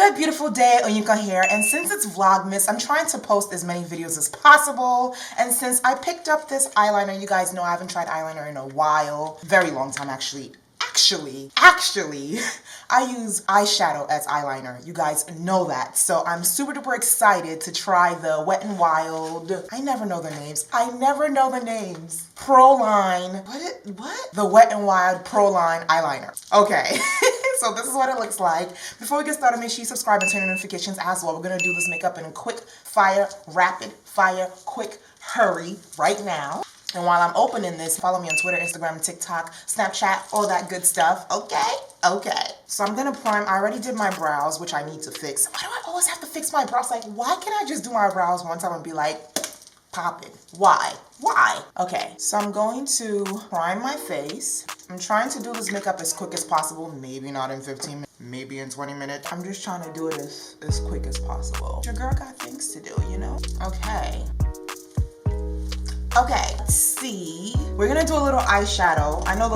Another beautiful day on Oyinkan here, and since it's Vlogmas, I'm trying to post as many videos as possible. And since I picked up this eyeliner, you guys know I haven't tried eyeliner in a while. Very long time, actually. Actually, I use eyeshadow as eyeliner. You guys know that. So I'm super duper excited to try the Wet n Wild. I never know the names. Pro Line. What? The Wet n Wild Pro Line eyeliner. Okay. So this is what it looks like. Before we get started, make sure you subscribe and turn on notifications as well. We're gonna do this makeup in a quick fire, rapid fire, quick hurry right now. And while I'm opening this, follow me on Twitter, Instagram, TikTok, Snapchat, all that good stuff. Okay. So I'm gonna prime. I already did my brows, which I need to fix. Why do I always have to fix my brows? Like, why can't I just do my brows one time and be like, popping? Why? Okay, so I'm going to prime my face. I'm trying to do this makeup as quick as possible. Maybe not in 15 minutes, maybe in 20 minutes. I'm just trying to do it as quick as possible. Your girl got things to do, you know? Okay, let's see. We're gonna do a little eyeshadow. I know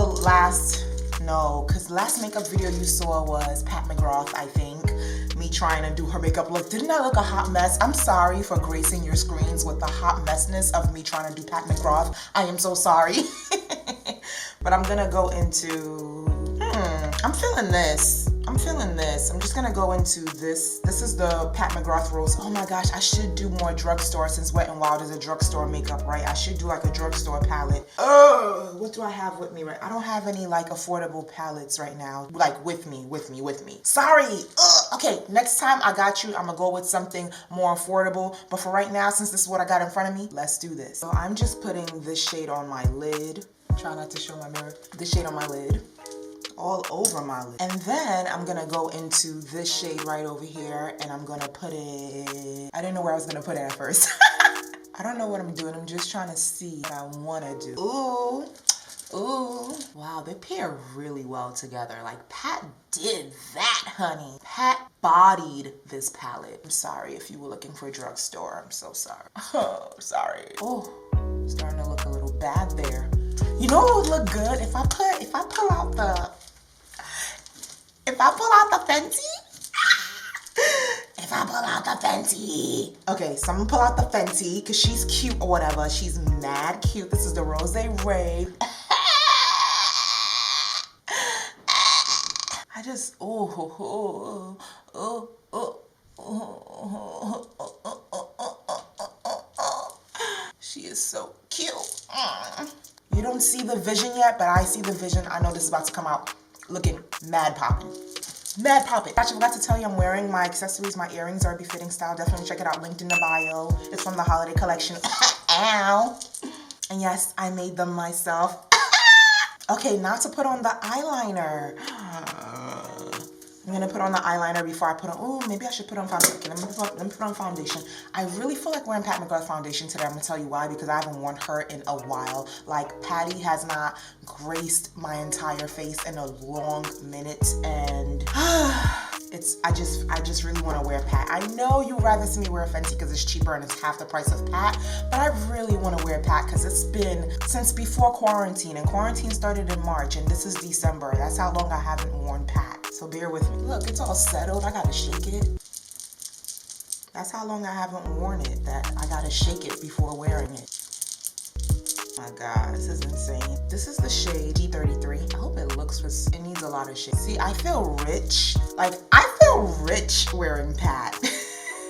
because last makeup video you saw was Pat McGrath, I think. Me trying to do her makeup look. Didn't I look a hot mess? I'm sorry for gracing your screens with the hot messness of me trying to do Pat McGrath. I am so sorry. But I'm gonna go into, I'm feeling this. I'm just gonna go into this. This is the Pat McGrath Rose. Oh my gosh, I should do more drugstore since Wet n Wild is a drugstore makeup, right? I should do like a drugstore palette. What do I have with me, right? I don't have any like affordable palettes right now. Like with me. Sorry. Okay, next time I got you. I'm gonna go with something more affordable. But for right now, since this is what I got in front of me, let's do this. So I'm just putting this shade on my lid. Try not to show my mirror. This shade on my lid. All over my lid. And then I'm gonna go into this shade right over here and I'm gonna put it, I didn't know where I was gonna put it at first. I don't know what I'm doing. I'm just trying to see what I wanna do. Ooh. Wow, they pair really well together. Like Pat did that, honey. Pat bodied this palette. I'm sorry if you were looking for a drugstore. I'm so sorry. Oh, sorry. Oh, starting to look a little bad there. You know what would look good? If I pull out the Fenty. Okay, so I'm gonna pull out the Fenty because she's cute or whatever. She's mad cute. This is the Rose Ray. I just, she is so cute. You don't see the vision yet, but I see the vision. I know this is about to come out looking mad poppin'. Actually, I forgot to tell you I'm wearing my accessories. My earrings are befitting style. Definitely check it out. Linked in the bio. It's from the holiday collection. Ow. And yes, I made them myself. Okay, now to put on the eyeliner. I'm gonna put on the eyeliner before I put on, maybe I should put on foundation. Okay, let me put on foundation. I really feel like wearing Pat McGrath foundation today. I'm gonna tell you why, because I haven't worn her in a while. Like, Patty has not graced my entire face in a long minute, and I just really wanna wear Pat. I know you'd rather see me wear Fenty because it's cheaper and it's half the price of Pat, but I really wanna wear Pat because it's been since before quarantine, and quarantine started in March, and this is December. That's how long I haven't worn Pat. So bear with me. Look, it's all settled. I gotta shake it. That's how long I haven't worn it, that I gotta shake it before wearing it. Oh my God, this is insane. This is the shade G33. I hope it it needs a lot of shade. See, I feel rich. Like, I feel rich wearing Pat.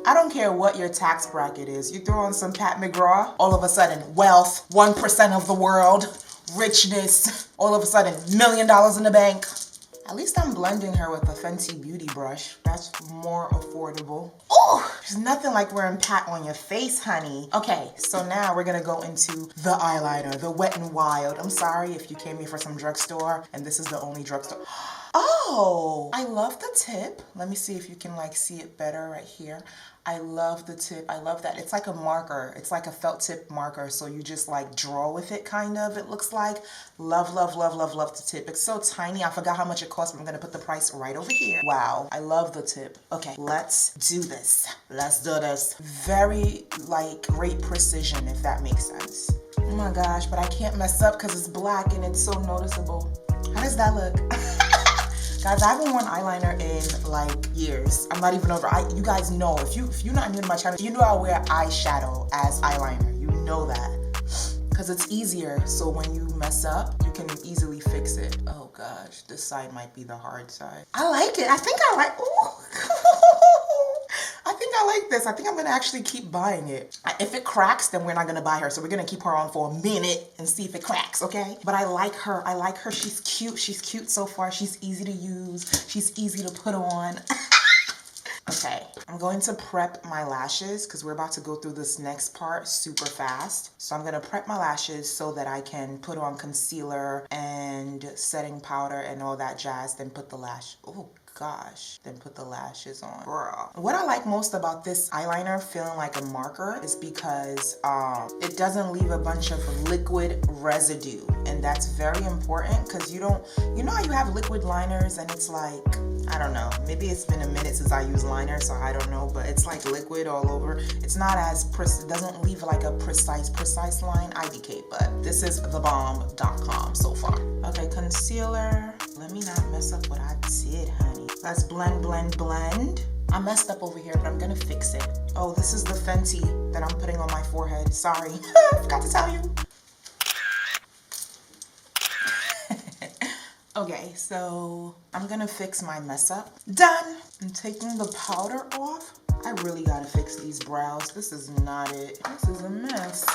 I don't care what your tax bracket is. You throw on some Pat McGrath, all of a sudden, wealth, 1% of the world, richness, all of a sudden, $1 million in the bank. At least I'm blending her with a Fenty beauty brush. That's more affordable. Oh, there's nothing like wearing Pat on your face, honey. Okay, so now we're gonna go into the eyeliner, the Wet n Wild. I'm sorry if you came here for some drugstore and this is the only drugstore. Oh, I love the tip. Let me see if you can like see it better right here. I love the tip. I love that. It's like a marker. It's like a felt tip marker. So you just like draw with it, kind of, it looks like. Love the tip. It's so tiny. I forgot how much it cost, but I'm going to put the price right over here. Wow. I love the tip. Okay, let's do this. Let's do this. Very like great precision, if that makes sense. Oh my gosh, but I can't mess up because it's black and it's so noticeable. How does that look? Guys, I haven't worn eyeliner in like years. I'm not even over. You guys know, if you're not new to my channel, you know I wear eyeshadow as eyeliner. You know that. Because it's easier, so when you mess up, you can easily fix it. Oh gosh, this side might be the hard side. I like it. I think I like, ooh. I think I like this. I think I'm gonna actually keep buying it. If it cracks, then we're not gonna buy her. So we're gonna keep her on for a minute and see if it cracks, okay? But I like her. I like her. She's cute. She's cute so far. She's easy to use. She's easy to put on. Okay, I'm going to prep my lashes because we're about to go through this next part super fast. So I'm gonna prep my lashes so that I can put on concealer and setting powder and all that jazz, then put the lash, oh gosh, then put the lashes on. Girl. What I like most about this eyeliner feeling like a marker is because it doesn't leave a bunch of liquid residue. And that's very important because you know how you have liquid liners and it's like, I don't know, maybe it's been a minute since I used liner, so I don't know, but it's like liquid all over. It's not as, it doesn't leave like a precise line, IDK, but this is thebomb.com so far. Okay, concealer. Let me not mess up what I did, honey. Let's blend, blend, blend. I messed up over here, but I'm gonna fix it. Oh, this is the Fenty that I'm putting on my forehead. Sorry, I forgot to tell you. Okay, so I'm gonna fix my mess up. Done. I'm taking the powder off. I really gotta fix these brows. This is not it. This is a mess.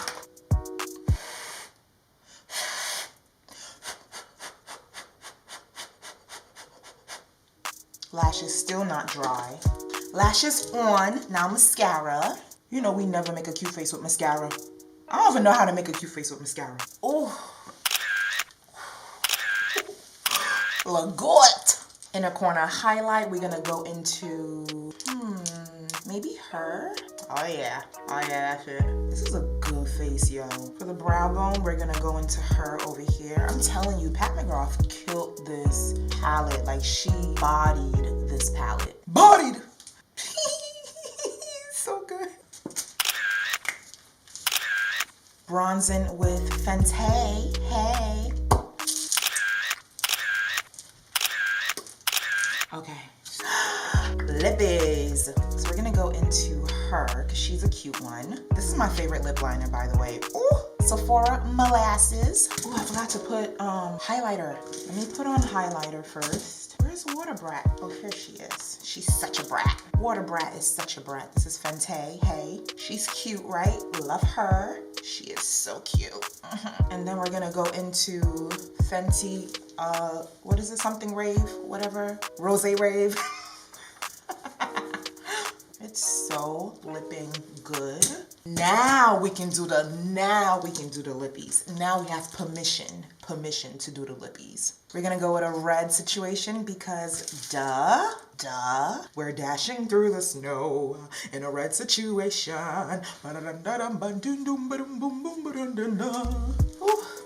Lashes still not dry. Lashes on. Now mascara. You know we never make a cute face with mascara. I don't even know how to make a cute face with mascara. Oh. Look good. Inner corner highlight. We're gonna go into maybe her. Oh yeah, that's it. This is a good face, yo. For the brow bone, we're gonna go into her over here. I'm telling you, Pat McGrath killed this palette. Like, she bodied this palette. Bodied. So good. Bronzing with Fenty. Hey. Okay, lippies. So we're gonna go into her because she's a cute one. This is my favorite lip liner, by the way. Ooh, Sephora Molasses. Ooh, I forgot to put highlighter. Let me put on highlighter first. Where's Water Brat? Oh, here she is. She's such a brat. Water Brat is such a brat. This is Fenty. Hey, she's cute, right? Love her. She is so cute. And then we're gonna go into Fenty, what is it? Something rave, whatever. Rose rave. It's so lipping good. Now we can do the lippies. Now we have permission to do the lippies. We're gonna go with a red situation because duh, we're dashing through the snow in a red situation.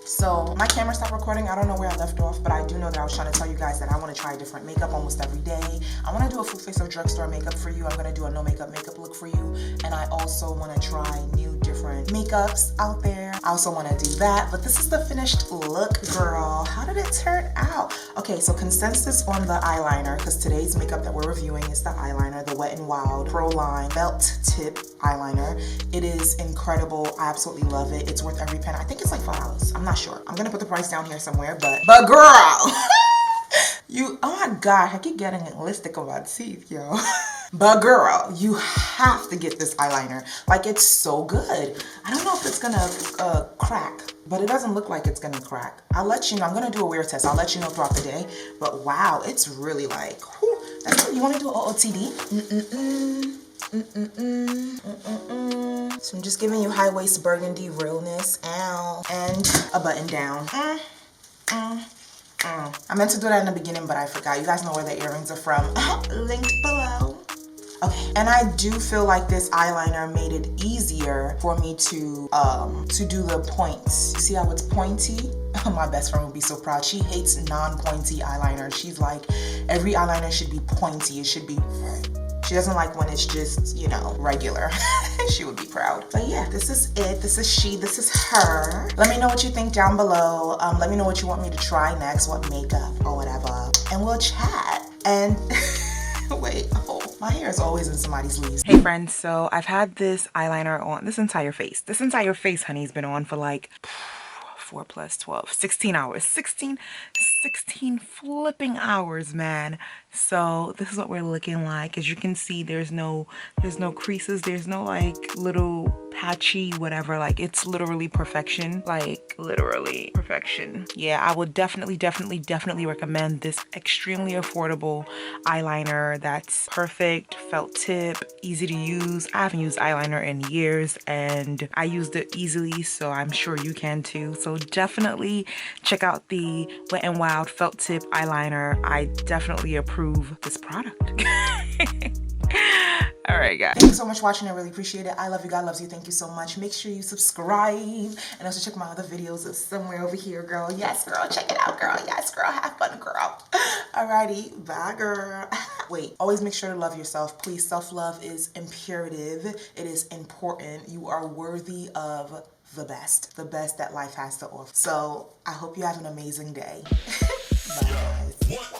So my camera stopped recording. I don't know where I left off, but I do know that I was trying to tell you guys that I want to try different makeup almost every day. I want to do a full face of drugstore makeup for you. I'm going to do a no makeup look for you. And I also want to try new different makeups out there. I also want to do that, but this is the finished look, girl. How did it turn out? Okay, so consensus on the eyeliner, because today's makeup that we're reviewing is the eyeliner, the Wet n Wild Pro Line Felt Tip Eyeliner. It is incredible. I absolutely love it. It's worth every penny. I think it's like $5. I'm not sure. I'm gonna put the price down here somewhere, but girl, oh my God, I keep getting lipstick on my teeth, yo. But girl, you have to get this eyeliner. Like, it's so good. I don't know if it's gonna crack, but it doesn't look like it's gonna crack. I'll let you know. I'm gonna do a wear test. I'll let you know throughout the day. But wow, it's really like, whew, that's what you wanna do, OOTD? So I'm just giving you high waist burgundy realness, ow, and a button down. I meant to do that in the beginning, but I forgot. You guys know where the earrings are from. Linked below. Okay, and I do feel like this eyeliner made it easier for me to do the points. See how it's pointy? My best friend would be so proud. She hates non-pointy eyeliner. She's like, every eyeliner should be pointy. It should be... She doesn't like when it's just, you know, regular. She would be proud. But yeah, this is it. This is she. This is her. Let me know what you think down below. Let me know what you want me to try next, what makeup or whatever. And and we'll chat. And wait, oh, my hair is always in somebody's leaves. Hey friends, so I've had this eyeliner on this entire face. This entire face, honey, has been on for like 4 plus 12, 16 hours. 16 flipping hours, man. So this is what we're looking like. As you can see, there's no creases, there's no like little patchy whatever. Like, it's literally perfection. Like, literally perfection. Yeah, I would definitely recommend this extremely affordable eyeliner that's perfect, felt tip, easy to use. I haven't used eyeliner in years and I used it easily, so I'm sure you can too. So definitely check out the Wet n Wild Felt Tip Eyeliner. I definitely approve this product. All right, guys. Thank you so much for watching. I really appreciate it. I love you. God loves you. Thank you so much. Make sure you subscribe and also check my other videos. It's somewhere over here, girl. Yes, girl. Check it out, girl. Yes, girl. Have fun, girl. Alrighty. Bye, girl. Wait. Always make sure to love yourself. Please. Self-love is imperative. It is important. You are worthy of the best that life has to offer. So I hope you have an amazing day. Bye, guys.